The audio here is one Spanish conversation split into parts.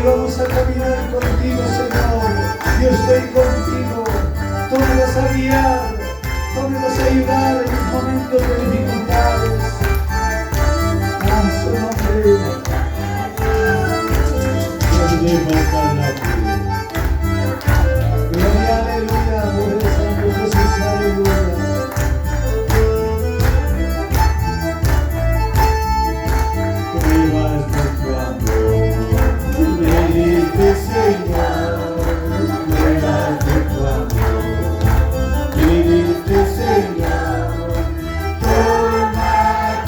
vamos a caminar contigo, Señor. Yo estoy contigo. Tú me vas a guiar, tú me vas a ayudar en los momentos de dificultades. A su nombre. Gloria, aleluya, por el Santo Jesús, aleluya. Pruebas de tu amor, me diste, Señor, pruebas de tu amor, me diste, Señor. Toma,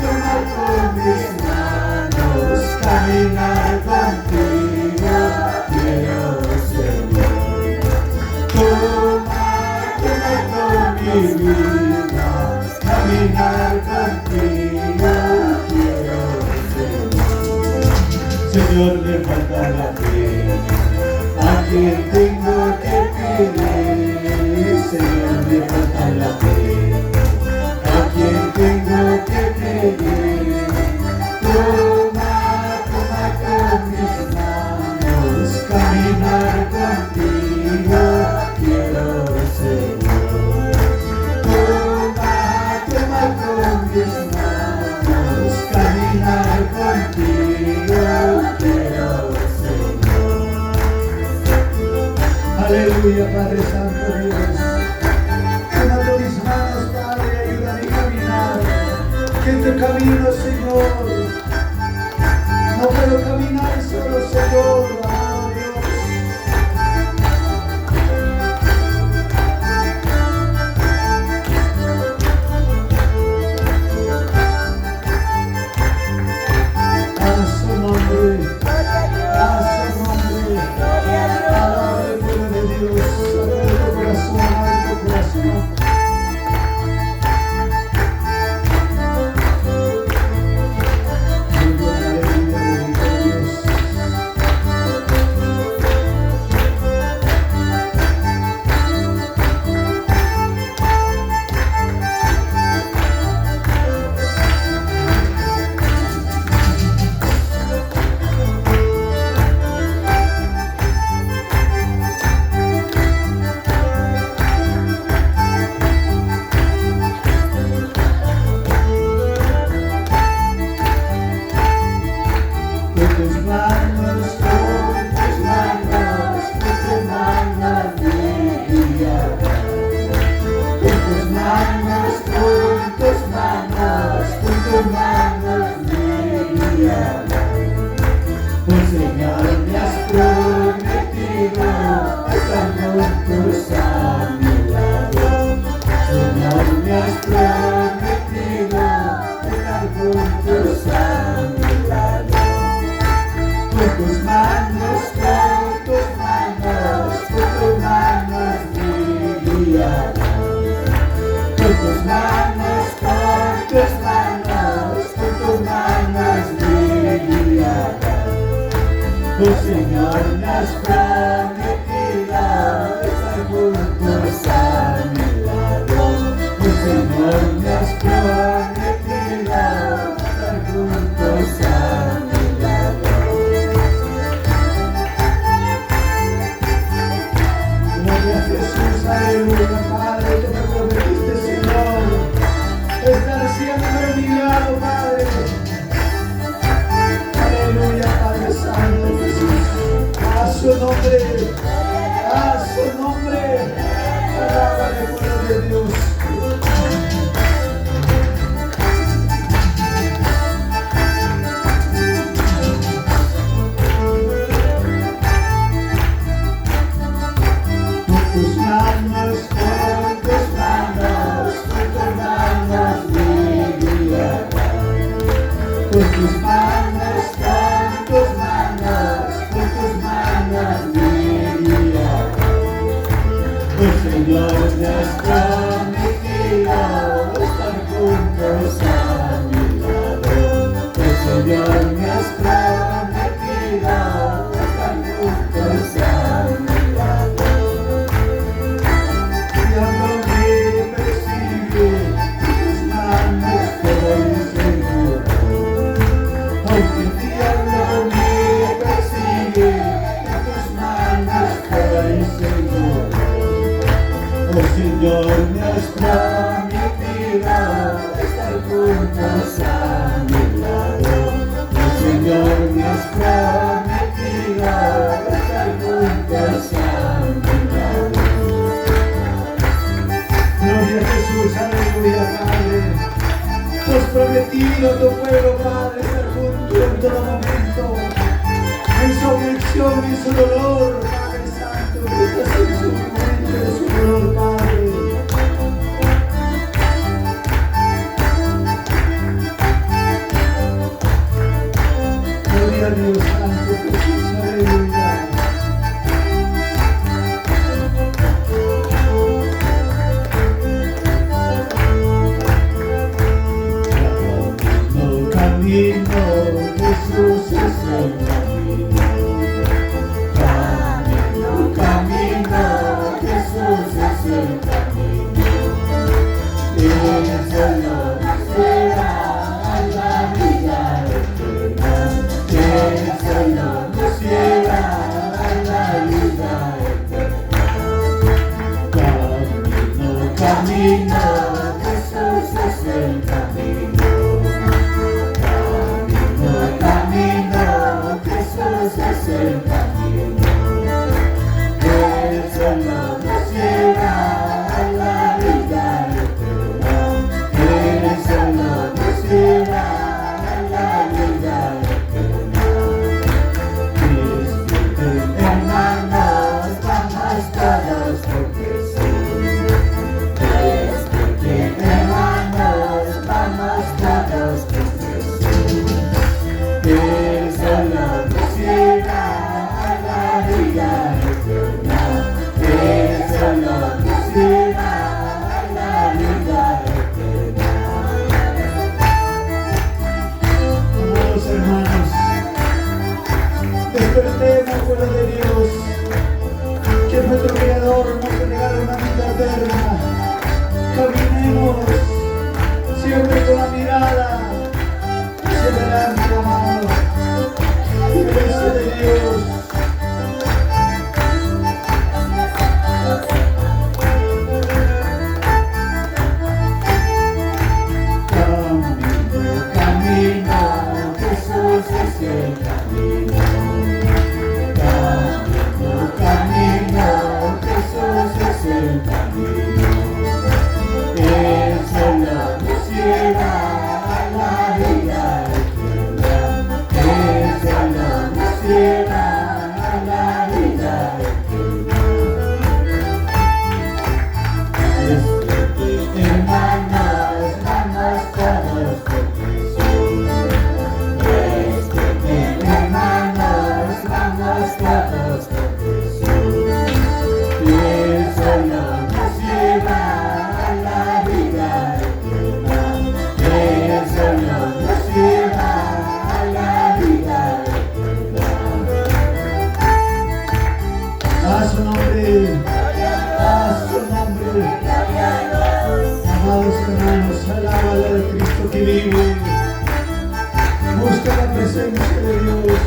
toma con mis manos, caminar contigo, quiero, Señor. Toma, toma con mi vida, caminar contigo, quiero, Señor, me falta la fe, a quien tengo que pedir. Señor, me falta la fe, a quien tengo que pedir. Toma, toma con mis manos, caminar contigo, quiero, Señor. Toma, toma con mis manos, caminar contigo, quiero, Señor. Aleluya, Padre Santo Dios. Toma mis manos, Padre, ayúdame a caminar. Que en tu camino, Señor. No puedo caminar solo, Señor. Amado Dios. A su nombre. A su nombre. Alaba el pueblo de Dios. Abre tu corazón, abre tu corazón. El Señor me has prometido estar juntos a mi lado. El Señor me has prometido estar juntos a mi lado. Gloria a Jesús, aleluya, Padre, tú me prometiste, Señor, estar siempre a mi lado, Padre. Aleluya, Padre Santo Jesús. A su nombre, a su nombre. Alaba el pueblo de Dios. Con tus manos, mi guía. Con tus manos, mi guía. El Señor me has prometido estar juntos a mi lado. El Señor me has prometido estar juntos a mi lado. Diablo me persigue, tus manos estoy seguro. Aunque el diablo me persigue, El Señor nos prometirá estar juntos a mi lado. El Señor nos prometirá estar juntos a mi lado. Gloria a Jesús, aleluya, Padre. Tú has prometido a tu pueblo, Padre, estar junto en todo momento, en su aflicción y en su dolor, Padre Santo. Tú estás en su momento de su dolor, Padre. Gloria a Dios Santo, Jesús, aleluya. Camino, Jesús es el camino. Camino, camino, Jesús es el camino. Él solo nos lleva a la vida eterna. Él solo nos lleva a la vida eterna. Camino, camino, Jesús es el camino. Jesús es el camino. Él solo nos lleva a la vida eterna. Él solo nos lleva a la vida eterna. Despierten, hermanos, vamos todos por Jesús. Despierten, hermanos, vamos todos por Jesús. Él solo nos lleva a la vida eterna. Él solo nos lleva a la vida eterna. Amados hermanos, despertemos, pueblo de Dios, que nuestro Creador nos regala una vida eterna. Caminemos siempre con la mirada hacia adelante, amado. Iglesia de Dios. Camino, camino, Jesús es el camino. Camino, camino, Jesús es el camino. Él solo nos lleva a la vida eterna. Él solo nos lleva a la vida eterna. Despierten, hermanos, vamos todos por Jesús. Despierten, hermanos, vamos todos por Jesús. Y Él solo nos lleva a la vida eterna. Él solo nos lleva a la vida eterna. A su nombre, a su nombre. Amados hermanos, alaba de Cristo que vive. Busca la presencia de Dios.